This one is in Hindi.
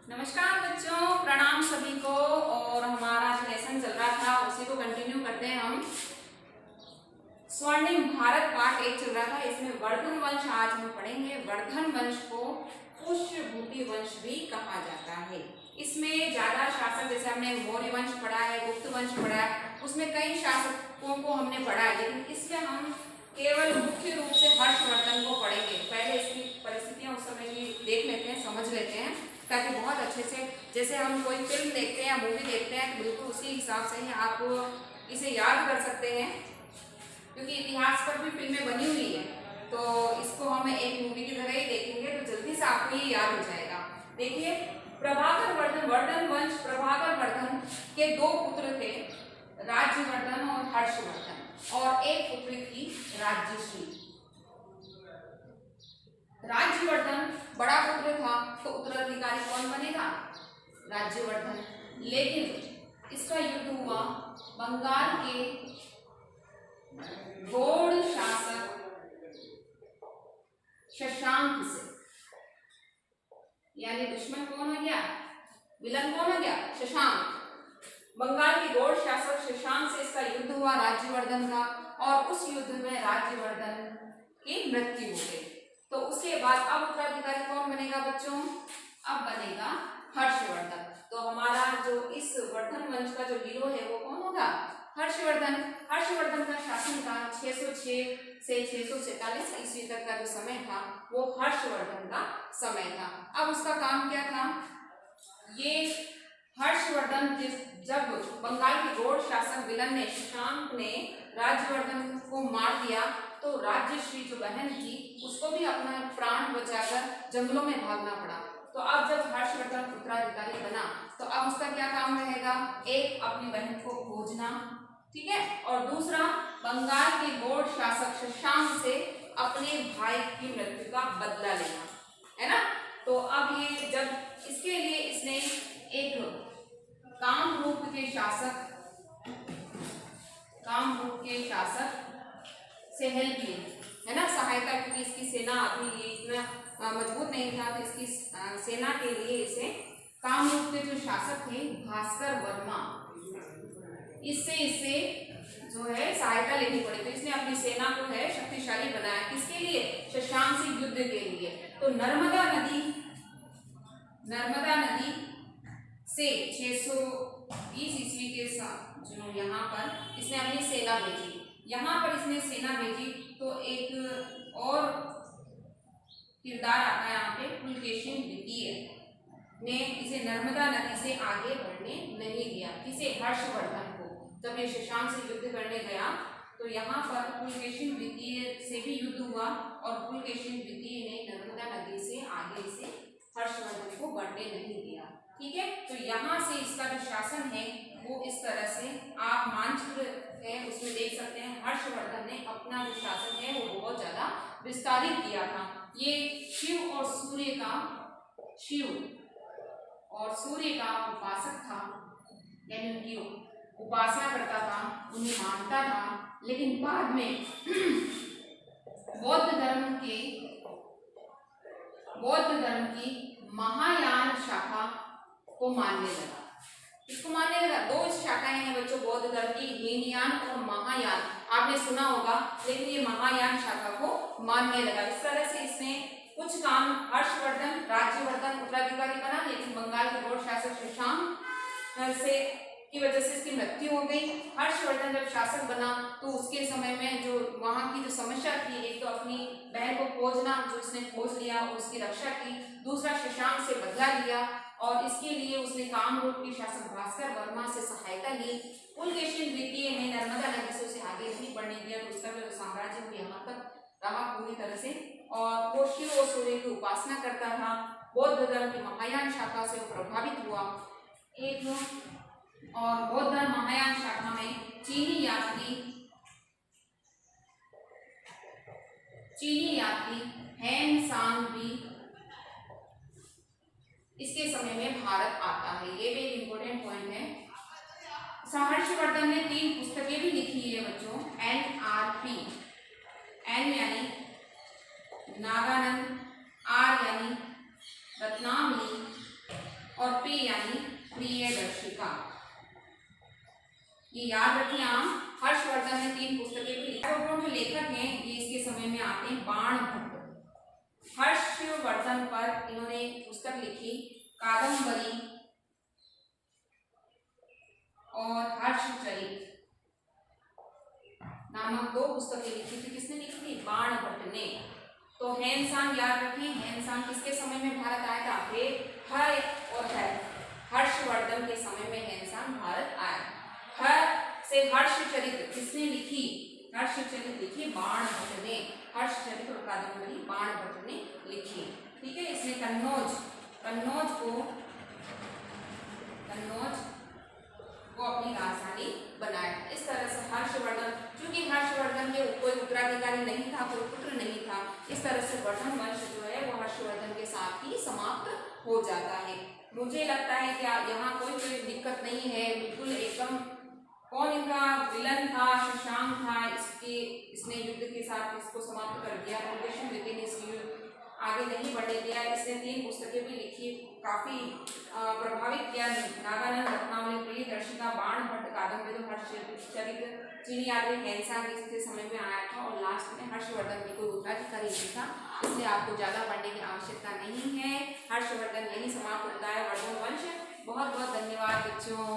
नमस्कार बच्चों, प्रणाम सभी को। और हमारा जो लेसन चल रहा था उसी को कंटिन्यू करते हैं हम। स्वर्णिम भारत पार्ट 1 चल रहा था, इसमें वर्धन वंश आज हम पढ़ेंगे। वर्धन वंश को पुष्यभूति वंश भी कहा जाता है। इसमें ज्यादा शासक, जैसे हमने मौर्य वंश पढ़ा है, गुप्त वंश पढ़ा है, उसमें कई शासकों को हमने पढ़ा है, लेकिन इसमें हम केवल मुख्य रूप से हर्षवर्धन को पढ़ेंगे। पहले इसकी परिस्थितियां उस समय की देख लेते हैं, समझ लेते हैं, ताकि बहुत अच्छे से, जैसे हम कोई फिल्म देखते हैं या मूवी देखते हैं तो बिल्कुल उसी हिसाब से ही आप इसे याद कर सकते हैं, क्योंकि इतिहास पर भी फिल्में बनी हुई है। तो इसको हम एक मूवी की तरह ही देखेंगे तो जल्दी से आपको ये याद हो जाएगा। देखिए, प्रभाकर वर्धन, वर्धन वंश प्रभाकर वर्धन के दो पुत्र थे, राज्यवर्धन और हर्षवर्धन, और एक पुत्री थी राज्यश्री। राज्यवर्धन बड़ा पुत्र था तो उत्तराधिकारी कौन बनेगा? राज्यवर्धन। लेकिन इसका युद्ध हुआ बंगाल के गौड़ शासक शशांक से। यानी दुश्मन कौन हो गया? विलन कौन हो गया? शशांक। बंगाल के गौड़ शासक शशांक से इसका युद्ध हुआ राज्यवर्धन का, और उस युद्ध में राज्यवर्धन की मृत्यु हो गई। तो उसके बाद अब उत्तराधिकारी कौन बनेगा बच्चों? अब बनेगा हर्षवर्धन। तो हमारा जो इस वर्धन वंश का जो हीरो है वो कौन होगा? हर्षवर्धन। हर्षवर्धन का शासनकाल 606 से 647 ईस्वी तक का जो समय था वो हर्षवर्धन का समय था। अब उसका काम क्या था? ये हर्षवर्धन जब बंगाल के गौड़ शासक विलन ने, शशांक ने राज्यवर्धन को मार दिया, तो राज्यश्री जो बहन थी उसको भी अपना प्राण बचाकर जंगलों में भागना पड़ा। तो अब जब हर्षवर्धन उत्तराधिकारी बना तो अब उसका क्या काम रहेगा? एक, अपनी बहन को खोजना, ठीक है, और दूसरा, बंगाल के गौड़ शासक शशांक से अपने भाई की मृत्यु का बदला लेना, है ना। तो अब ये जब इसके लिए इसने एक कामरूप के शासक से हेल्प ली, है ना, सहायता, क्योंकि इसकी सेना अभी ये इतना मजबूत नहीं था, तो इसकी सेना के लिए इसे कामरूप के जो शासक थे भास्कर वर्मा, इससे जो है सहायता लेनी पड़ी। तो इसने अपनी सेना को है शक्तिशाली बनाया, किसके लिए? शशांक से युद्ध के लिए। तो नर्मदा नदी से 620 ईस्वी के साथ जो यहाँ पर इसने अपनी सेना भेजी, यहाँ पर इसने सेना भेजी तो एक और किरदार आता है यहाँ पे, पुलकेशिन द्वितीय ने इसे नर्मदा नदी से आगे बढ़ने नहीं दिया। किसे? हर्षवर्धन को। जब ये शशांक से युद्ध करने गया तो यहाँ पर पुलकेशिन द्वितीय से भी युद्ध हुआ, और पुलकेशिन द्वितीय ने नर्मदा नदी से आगे इसे हर्षवर्धन को बढ़ने नहीं दिया, ठीक है। तो यहाँ से इसका जो शासन है वो इस तरह से आप मानचित्र है उसमें देख सकते हैं। हर्षवर्धन ने अपना जो शासन है वो बहुत ज्यादा विस्तारित किया था। ये शिव और सूर्य का उपासक था, यानी उनकी उपासना करता था, उन्हें मानता था, लेकिन बाद में बौद्ध धर्म की महायान शाखा को मानने लगा। इसको मानने लगा। दो शाखाएं हैं बच्चों बौद्ध धर्म की, हीनयान और महायान, आपने सुना होगा, लेकिन ये महायान शाखा को मानने लगा। इस तरह से इसने कुछ काम, हर्षवर्धन राज्यवर्धन उत्तराधिकारी बना, लेकिन बंगाल के गौड़ शासक शशांक से की वजह से इसकी मृत्यु हो गई। हर्षवर्धन जब शासक बना तो उसके समय में जो वहां की जो समस्या थी, एक तो अपनी बहन को खोजना, जो उसने खोज लिया, उसकी रक्षा की, दूसरा शशांक से बदला लिया, और इसके लिए उसने कामरूप के शासक भास्कर वर्मा से सहायता ली। पुलकेशिन द्वितीय ने नर्मदा नदी से उसे आगे नहीं बढ़ने दिया, तो उसका जो साम्राज्य वो यहाँ तक रहा पूरी तरह से, और वो शिव और सूर्य की उपासना करता था। बौद्ध धर्म की महायान शाखा से वो प्रभावित हुआ। और बौद्ध धर्म महायान शाखा में चीनी यात्री हैन सांग भी इसके समय में भारत आता है। ये भी एक इम्पोर्टेंट पॉइंट है। हर्षवर्धन ने 3 पुस्तकें भी लिखी है बच्चों। NRP, N यानी नागानंद, R यानी रत्नावली, और पे यानी प्रियदर्शिका। ये याद रखिए आप। हर्षवर्धन ने 3 पुस्तकें भी लिखी। जो लेखक हैं ये इसके समय में आते हैं बाण भट्ट। हर्षवर्धन पर इन्होंने पुस्तक लिखी कादम्बरी और हर्षचरित नामक 2 पुस्तकें लिखी थी। किसने लिखी थी? बाण भट्ट ने। तो हैनसांग याद रखें। हैनसांग किसके समय में भारत आया था? हर और हर्षवर्धन के समय में हैनसांग भारत आया। हर से हर्षचरित किसने लिखी? हर्षचरित लिखी बाण भट्ट ने। हर्षचरित और कादम्बरी बाण भट्ट ने लिखी। ठीक है। इसने कन्नौज को अपनी राजधानी बनाया। इस तरह से हर्षवर्धन, क्योंकि हर्षवर्धन के कोई उत्तराधिकारी नहीं था, कोई पुत्र नहीं था, इस तरह से वर्धन वंश जो है वो हर्षवर्धन के साथ ही समाप्त हो जाता है। मुझे लगता है कि यहाँ कोई दिक्कत नहीं है, बिल्कुल एकदम। कौन इनका विलन था? शशांक था। इसने युद्ध के साथ इसको समाप्त कर दिया, लेकिन इस आगे नहीं बढ़ने दिया। इसने 3 पुस्तकें भी लिखी, काफी प्रभावित किया। नागानंद रत्नावली, प्रियदर्शिका, बाण भट्ट, कादम्बरी, हर्षचरित। चीनी यात्री हैनसांग इसके समय में आया था और लास्ट में हर्षवर्धन की कोई उत्तराधिकारी नहीं था, इसलिए आपको ज्यादा पढ़ने की आवश्यकता नहीं है। हर्षवर्धन यही समाप्त होता है वर्धन वंश। बहुत बहुत धन्यवाद बच्चों।